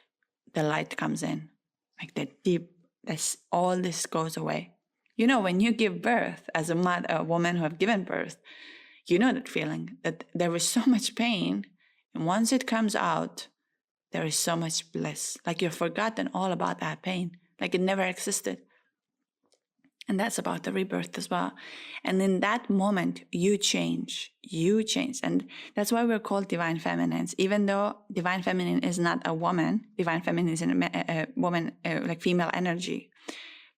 the light comes in, like the deep, all this goes away. When you give birth as a woman who have given birth, you know that feeling that there is so much pain. And once it comes out, there is so much bliss. Like you've forgotten all about that pain, like it never existed. And that's about the rebirth as well. And in that moment, you change. And that's why we're called divine feminines. Even though divine feminine is not a woman, divine feminine is a woman, like female energy.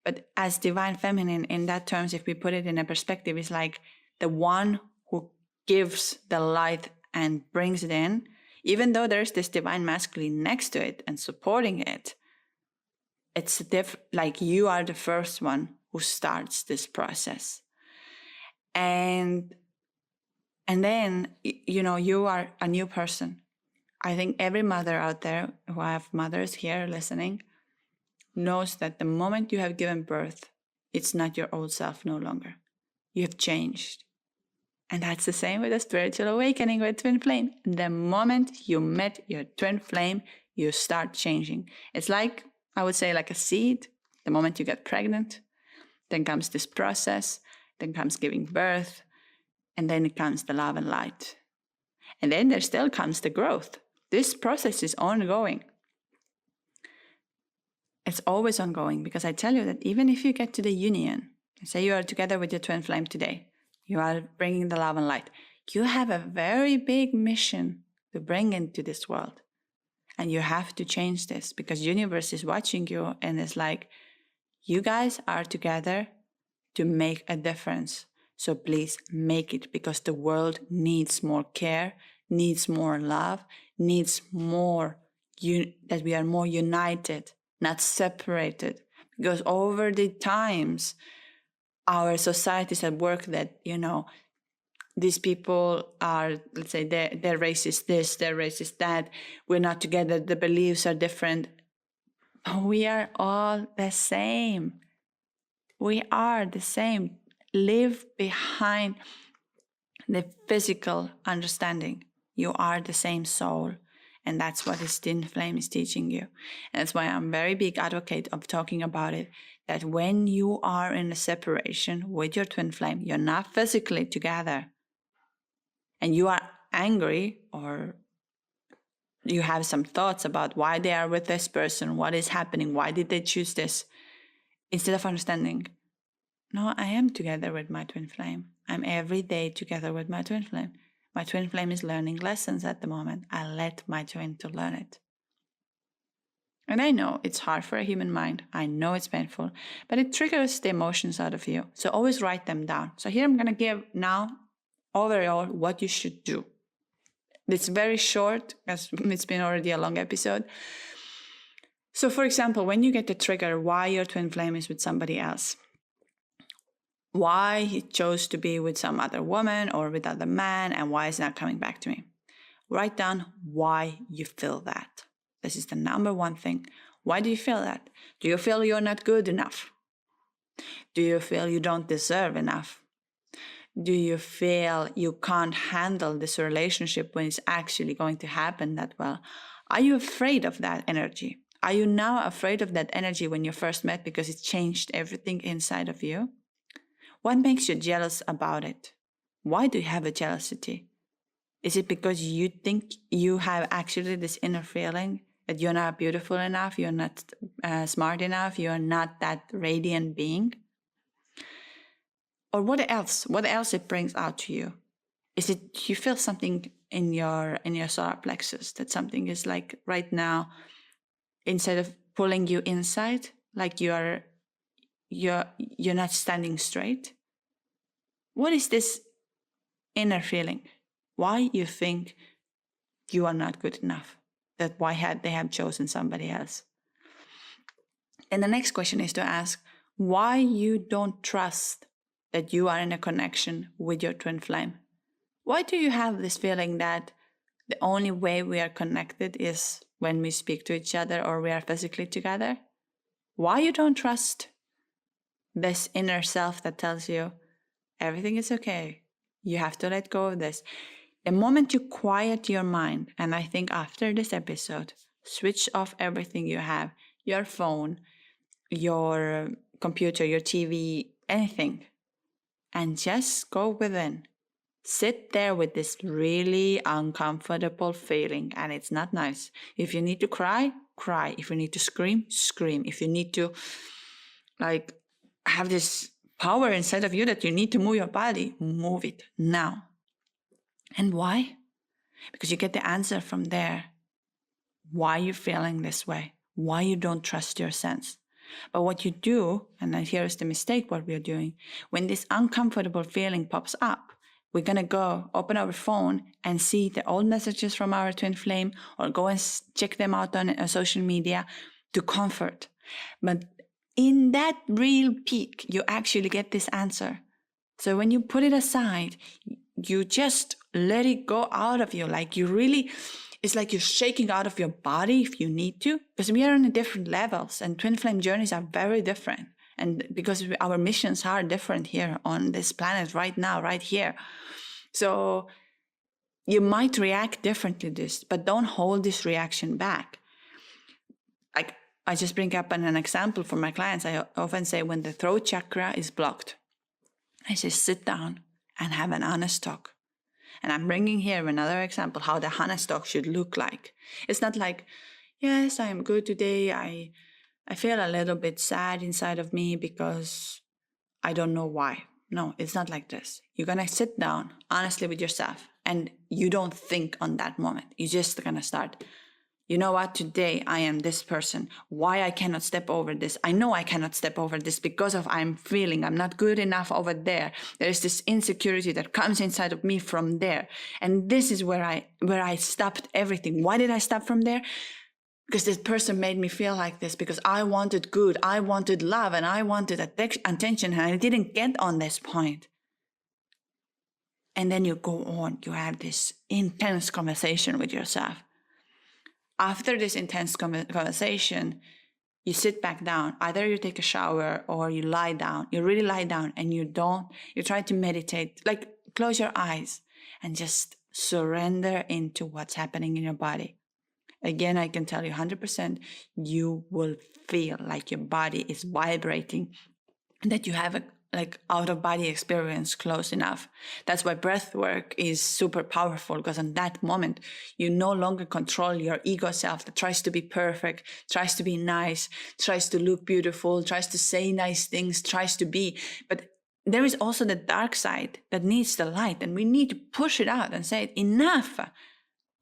But as divine feminine, in that terms, if we put it in a perspective, is like the one who gives the light and brings it in. Even though there's this divine masculine next to it and supporting it, it's like you are the first one who starts this process. And then, you are a new person. I think every mother out there who have mothers here listening, knows that the moment you have given birth, it's not your old self no longer. You have changed. And that's the same with a spiritual awakening with twin flame. The moment you met your twin flame, you start changing. It's like, I would say, like a seed. The moment you get pregnant, then comes this process, then comes giving birth, and then it comes the love and light. And then there still comes the growth. This process is ongoing. It's always ongoing, because I tell you that even if you get to the union, say you are together with your twin flame today, you are bringing the love and light, you have a very big mission to bring into this world. And you have to change this, because universe is watching you and it's like, you guys are together to make a difference. So please make it, because the world needs more care, needs more love, needs more, that we are more united, not separated. Because over the times, our societies at work that, these people are, let's say, their race is this, their race is that, we're not together, the beliefs are different. We are all the same. We are the same. Live behind the physical understanding. You are the same soul. And that's what this twin flame is teaching you. And that's why I'm a very big advocate of talking about it, that when you are in a separation with your twin flame, you're not physically together, and you are angry, or you have some thoughts about why they are with this person, what is happening, why did they choose this, instead of understanding, no, I am together with my twin flame. I'm every day together with my twin flame. My twin flame is learning lessons at the moment. I let my twin to learn it. And I know it's hard for a human mind. I know it's painful, but it triggers the emotions out of you. So always write them down. So here I'm going to give now overall what you should do. It's very short, as it's been already a long episode. So for example, when you get the trigger why your twin flame is with somebody else, why he chose to be with some other woman or with other man, and why is not coming back to me, write down why you feel that. This is the number one thing. Why do you feel that? Do you feel you're not good enough? Do you feel you don't deserve enough? Do you feel you can't handle this relationship when it's actually going to happen that well? Are you afraid of that energy? Are you now afraid of that energy when you first met because it changed everything inside of you? What makes you jealous about it? Why do you have a jealousy? Is it because you think you have actually this inner feeling that you're not beautiful enough, you're not smart enough, you're not that radiant being? Or what else? What else it brings out to you? Is it you feel something in your solar plexus, that something is like right now, instead of pulling you inside, like you're not standing straight? What is this inner feeling? Why you think you are not good enough? That why they have chosen somebody else? And the next question is to ask why you don't trust that you are in a connection with your twin flame. Why do you have this feeling that the only way we are connected is when we speak to each other or we are physically together? Why you don't trust this inner self that tells you everything is okay, you have to let go of this? The moment you quiet your mind, and I think after this episode, switch off everything you have, your phone, your computer, your TV, anything, and just go within. Sit there with this really uncomfortable feeling, and it's not nice. If you need to cry, cry. If you need to scream, scream. If you need to have this power inside of you that you need to move your body, move it now. And why? Because you get the answer from there. Why you're feeling this way. Why you don't trust your sense. But what you do, and here's the mistake what we're doing, when this uncomfortable feeling pops up, we're going to go open our phone and see the old messages from our twin flame, or go and check them out on social media to comfort. But in that real peak, you actually get this answer. So when you put it aside, you just let it go out of you. Like you really, it's like you're shaking out of your body if you need to, because we are on different levels and twin flame journeys are very different. And because our missions are different here on this planet right now, right here. So you might react differently to this, but don't hold this reaction back. Like I just bring up an example for my clients. I often say when the throat chakra is blocked, I say sit down and have an honest talk. And I'm bringing here another example how the honest talk should look like. It's not like, yes, I am good today. I feel a little bit sad inside of me because I don't know why. No, it's not like this. You're going to sit down honestly with yourself and you don't think on that moment. You're just going to start, you know what, today I am this person. Why I cannot step over this? I know I cannot step over this because of I'm feeling I'm not good enough over there. There is this insecurity that comes inside of me from there. And this is where I stopped everything. Why did I stop from there? Because this person made me feel like this, because I wanted good, I wanted love, and I wanted attention, and I didn't get on this point. And then you go on, you have this intense conversation with yourself. After this intense conversation, you sit back down. Either you take a shower or you lie down. You really lie down and you try to meditate, like close your eyes and just surrender into what's happening in your body. Again, I can tell you 100%, you will feel like your body is vibrating, that you have a out-of-body experience close enough. That's why breath work is super powerful, because in that moment, you no longer control your ego self that tries to be perfect, tries to be nice, tries to look beautiful, tries to say nice things, tries to be. But there is also the dark side that needs the light, and we need to push it out and say, enough,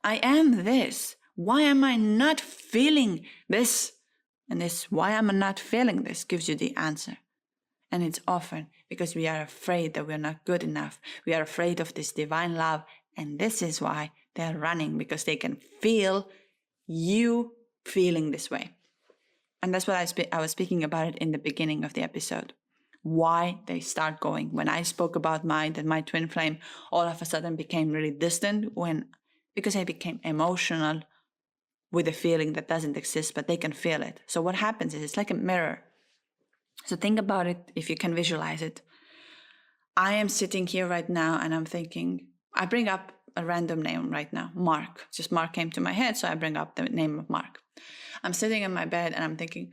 I am this. Why am I not feeling this? And this, why am I not feeling this, gives you the answer. And it's often because we are afraid that we're not good enough. We are afraid of this divine love. And this is why they're running, because they can feel you feeling this way. And that's what I was speaking about it in the beginning of the episode. Why they start going. When I spoke about that my twin flame all of a sudden became really distant because I became emotional with a feeling that doesn't exist, but they can feel it. So what happens is it's like a mirror. So think about it if you can visualize it. I am sitting here right now and I'm thinking, I bring up a random name right now, Mark. Just Mark came to my head, so I bring up the name of Mark. I'm sitting in my bed and I'm thinking,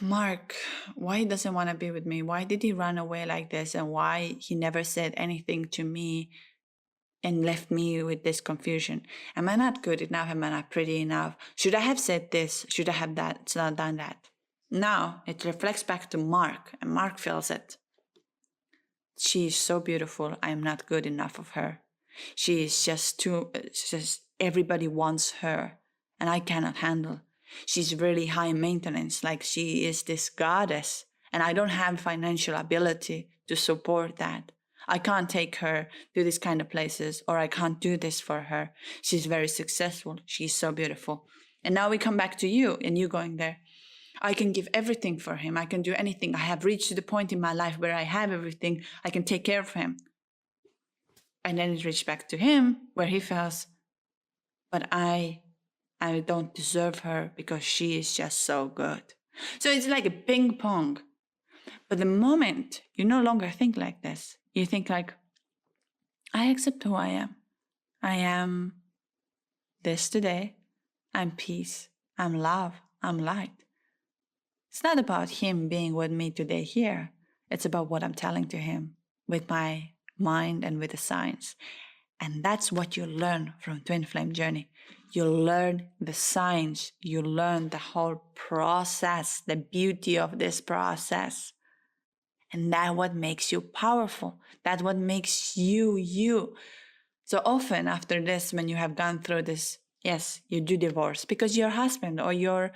Mark, why he doesn't want to be with me? Why did he run away like this? And why he never said anything to me and left me with this confusion? Am I not good enough? Am I not pretty enough? Should I have said this? Should I have that? It's not done that. Now it reflects back to Mark, and Mark feels it. She is so beautiful. I am not good enough of her. She is just everybody wants her, and I cannot handle. She's really high maintenance, like she is this goddess, and I don't have financial ability to support that. I can't take her to these kind of places, or I can't do this for her. She's very successful. She's so beautiful. And now we come back to you, and you going there. I can give everything for him. I can do anything. I have reached to the point in my life where I have everything. I can take care of him. And then it reached back to him where he feels, but I don't deserve her because she is just so good. So it's like a ping pong. But the moment you no longer think like this, you think like, I accept who I am. I am this today. I'm peace. I'm love. I'm light. It's not about him being with me today here. It's about what I'm telling to him with my mind and with the signs. And that's what you learn from Twin Flame Journey. You learn the signs. You learn the whole process, the beauty of this process. And that's what makes you powerful. That's what makes you, you. So often after this, when you have gone through this, yes, you do divorce because your husband or your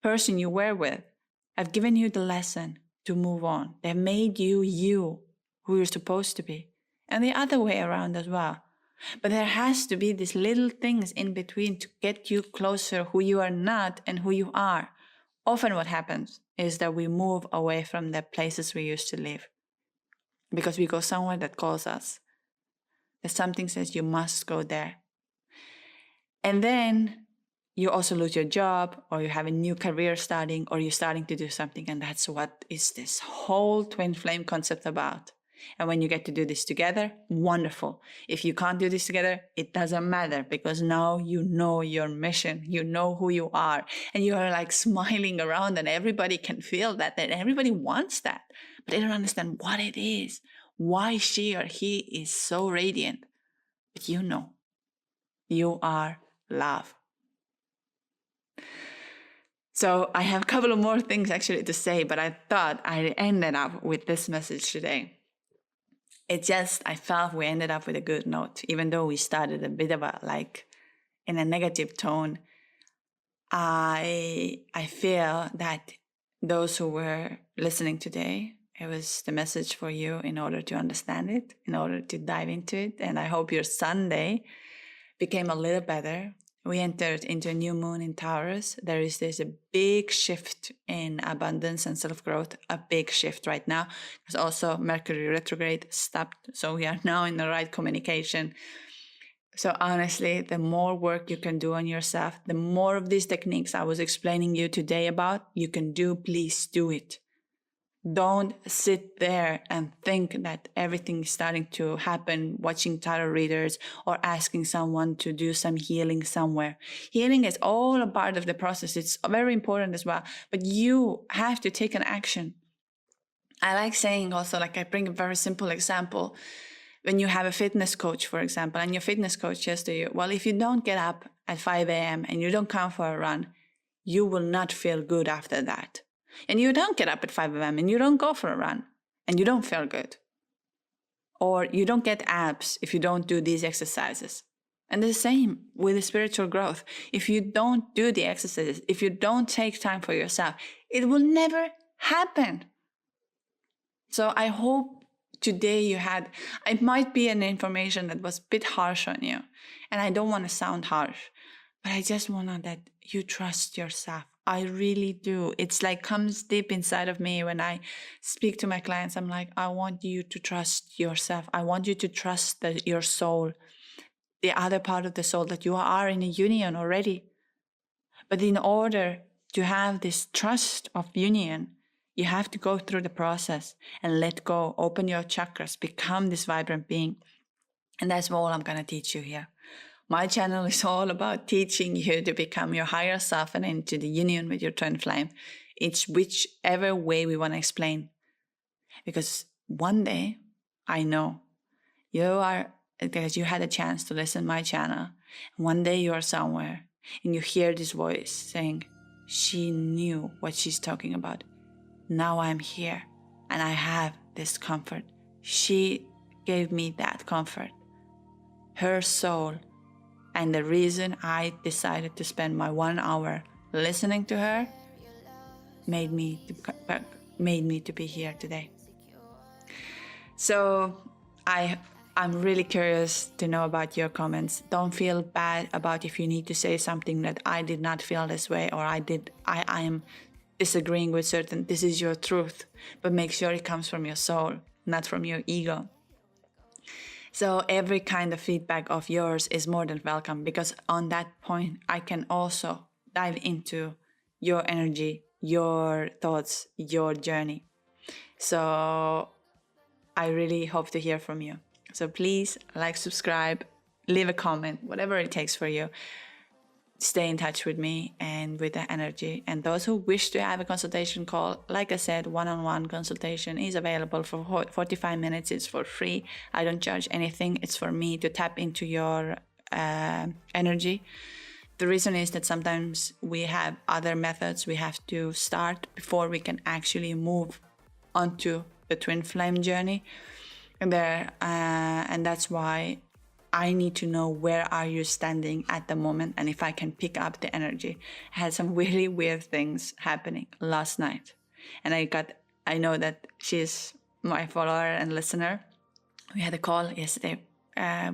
person you were with have given you the lesson to move on. They've made you, you, who you're supposed to be. And the other way around as well. But there has to be these little things in between to get you closer who you are not and who you are. Often what happens is that we move away from the places we used to live because we go somewhere that calls us. that something says you must go there. And then you also lose your job, or you have a new career starting, or you're starting to do something. And that's what is this whole twin flame concept about. And when you get to do this together, wonderful. If you can't do this together, it doesn't matter, because now you know your mission, you know who you are, and you are like smiling around, and everybody can feel that, and everybody wants that, but they don't understand what it is, why she or he is so radiant. But you know, you are love. So I have a couple of more things actually to say, but I thought I ended up with this message today. I felt we ended up with a good note, even though we started a bit of in a negative tone. I feel that those who were listening today, it was the message for you in order to understand it, in order to dive into it. And I hope your Sunday became a little better. We entered into a new moon in Taurus. There's a big shift in abundance and self-growth, a big shift right now. There's also Mercury retrograde stopped. So we are now in the right communication. So honestly, the more work you can do on yourself, the more of these techniques I was explaining you today about, you can do, please do it. Don't sit there and think that everything is starting to happen watching tarot readers or asking someone to do some healing somewhere. Healing is all a part of the process. It's very important as well, but you have to take an action. I like saying also, I bring a very simple example. When you have a fitness coach, for example, and your fitness coach says to you, well, if you don't get up at 5 a.m. and you don't come for a run, you will not feel good after that. And you don't get up at 5 a.m. and you don't go for a run and you don't feel good. Or you don't get abs if you don't do these exercises. And the same with the spiritual growth. If you don't do the exercises, if you don't take time for yourself, it will never happen. So I hope today it might be an information that was a bit harsh on you. And I don't want to sound harsh, but I just want that you trust yourself. I really do. It's comes deep inside of me when I speak to my clients. I'm like, I want you to trust yourself. I want you to trust your soul, the other part of the soul, that you are in a union already. But in order to have this trust of union, you have to go through the process and let go, open your chakras, become this vibrant being. And that's all I'm going to teach you here. My channel is all about teaching you to become your higher self and into the union with your twin flame. It's whichever way we want to explain. Because one day, I know, because you had a chance to listen to my channel. One day you are somewhere and you hear this voice saying, she knew what she's talking about. Now I'm here and I have this comfort. She gave me that comfort. Her soul. And the reason I decided to spend my 1 hour listening to her made me to be here today. So I'm really curious to know about your comments. Don't feel bad about if you need to say something that I did not feel this way, or I am disagreeing with certain. This is your truth, but make sure it comes from your soul, not from your ego. So every kind of feedback of yours is more than welcome, because on that point, I can also dive into your energy, your thoughts, your journey. So I really hope to hear from you. So please subscribe, leave a comment, whatever it takes for you. Stay in touch with me and with the energy. And those who wish to have a consultation call, like I said, one-on-one consultation is available for 45 minutes. It's for free. I don't charge anything. It's for me to tap into your energy. The reason is that sometimes we have other methods we have to start before we can actually move onto the twin flame journey. And that's why I need to know where are you standing at the moment, and if I can pick up the energy. I had some really weird things happening last night, and I know that she's my follower and listener. We had a call yesterday.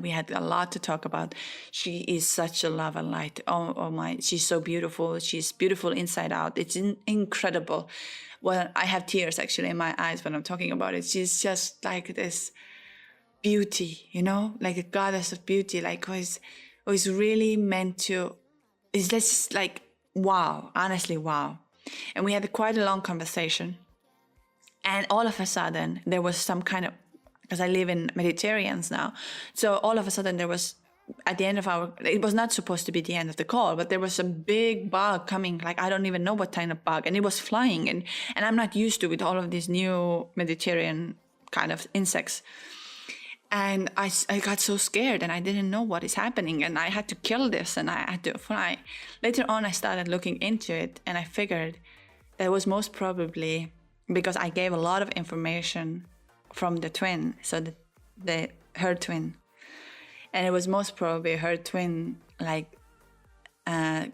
We had a lot to talk about. She is such a love and light. Oh my, she's so beautiful. She's beautiful inside out. It's incredible. Well, I have tears actually in my eyes when I'm talking about it. She's just like this beauty, you know, like a goddess of beauty, like who is really meant to, is just like, wow, honestly, wow. And we had quite a long conversation. And all of a sudden, there was some kind of, because I live in Mediterranean now, so all of a sudden there was, at the end of it was not supposed to be the end of the call, but there was a big bug coming, like I don't even know what kind of bug, and it was flying, and I'm not used to with all of these new Mediterranean kind of insects. And I got so scared, and I didn't know what is happening, and I had to kill this, and I had to fly. Later on, I started looking into it, and I figured that was most probably because I gave a lot of information from the twin, so her twin. And it was most probably her twin, like a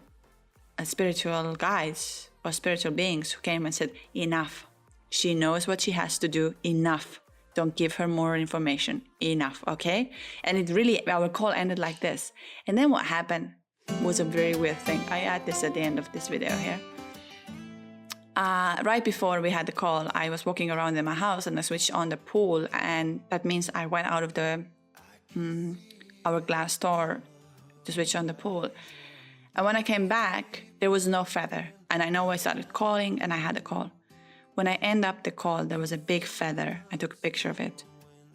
spiritual guides or spiritual beings who came and said, enough. She knows what she has to do, enough. Don't give her more information, enough, okay? And it really, our call ended like this. And then what happened was a very weird thing. I add this at the end of this video here. Right before we had the call, I was walking around in my house and I switched on the pool, and that means I went out of the our glass door to switch on the pool. And when I came back, there was no feather. And I know I started calling, and I had a call. When I end up the call, there was a big feather. I took a picture of it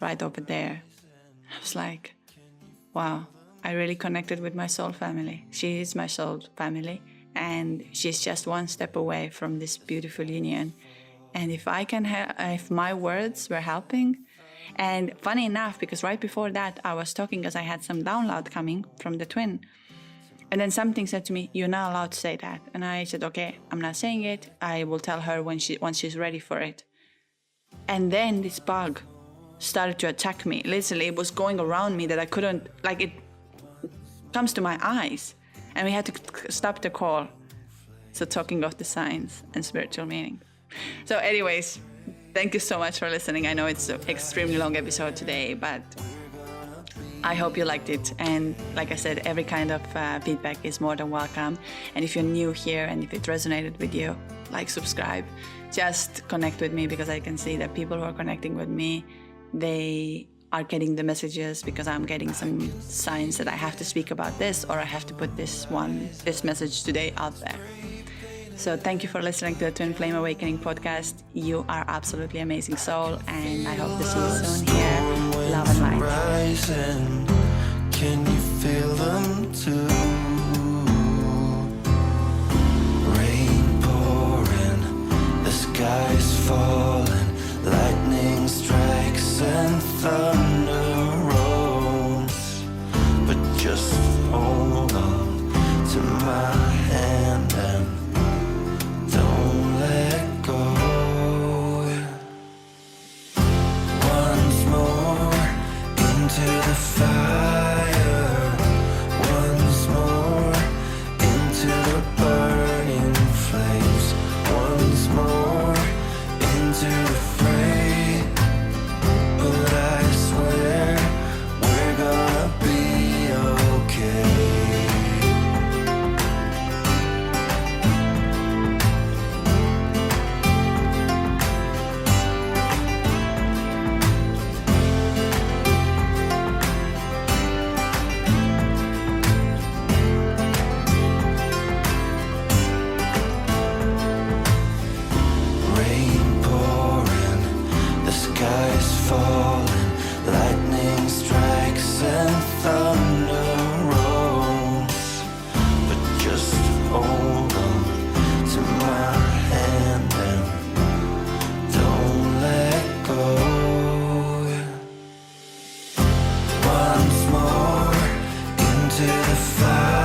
right over there. I was like, wow, I really connected with my soul family. She is my soul family. And she's just one step away from this beautiful union. And if I can, if my words were helping, and funny enough, because right before that, I was talking because I had some download coming from the twin. And then something said to me, you're not allowed to say that. And I said, okay, I'm not saying it. I will tell her once she's ready for it. And then this bug started to attack me. Literally, it was going around me that I couldn't, like it comes to my eyes. And we had to stop the call. So talking of the signs and spiritual meaning. So anyways, thank you so much for listening. I know it's an extremely long episode today, but I hope you liked it. And like I said, every kind of feedback is more than welcome. And if you're new here and if it resonated with you, like, subscribe, just connect with me, because I can see that people who are connecting with me, they are getting the messages, because I'm getting some signs that I have to speak about this, or I have to put this message today out there. So thank you for listening to the Twin Flame Awakening podcast. You are absolutely amazing soul, and I hope to see you soon here. Love and light. Rising, can you feel them too? Rain pouring, the sky's falling, lightning strikes and thunder rolls. But just hold on to my hand and don't let go. Once more into the fire, once more into the burning flames, once more into the fray. But I swear we're gonna be okay. Rain pouring, the sky's falling, lightning strikes and thunder rolls. But just hold on to my hand and don't let go. Once more into the fire.